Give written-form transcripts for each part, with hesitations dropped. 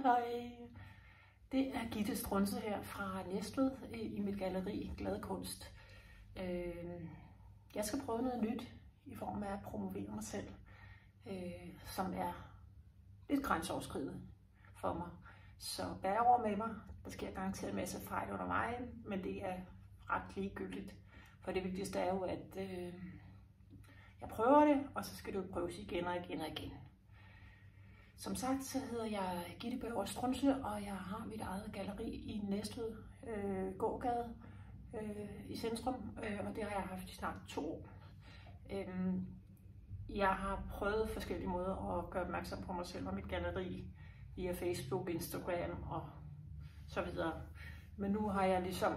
Hej. Det er Gitte Strunse her fra Næstved i mit galleri Glad Kunst. Jeg skal prøve noget nyt i form af at promovere mig selv, som er lidt grænseoverskridende for mig. Så bær over med mig. Der sker garanteret en masse fejl under vejen, men det er ret ligegyldigt. For det vigtigste er jo, at jeg prøver det, og så skal det jo prøves igen og igen og igen. Som sagt, så hedder jeg Gitte Børger Strunse, og jeg har mit eget galleri i Næstved gågade i centrum, og det har jeg haft i snart 2 år. Jeg har prøvet forskellige måder at gøre opmærksom på mig selv og mit galleri via Facebook, Instagram og så videre. Men nu har jeg ligesom,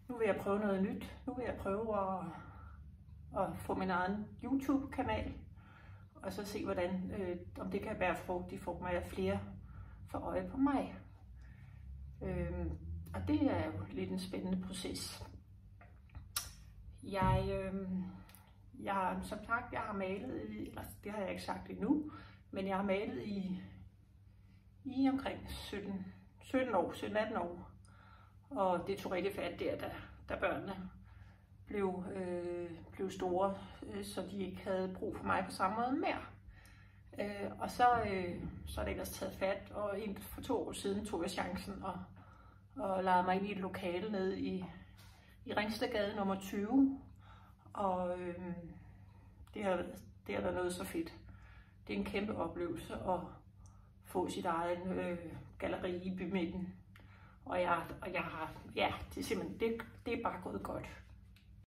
nu vil jeg prøve noget nyt. Nu vil jeg prøve at få min egen YouTube-kanal, og så se, hvordan, om det kan bære frugt i form af, at flere får øje på mig. Og det er jo lidt en spændende proces. Som sagt, jeg har malet eller det har jeg ikke sagt endnu, men jeg har malet i omkring 17-18 år. Og det tog rigtig fat da børnene blev store, så de ikke havde brug for mig på samme måde mere. Og så er det ellers taget fat, og for 2 år siden tog jeg chancen og lejede mig ind i et lokale nede i Ringstedgade nummer 20. Og det har været noget så fedt. Det er en kæmpe oplevelse at få sit eget galleri i bymidten. Og jeg har, ja, det er simpelthen, det er bare gået godt.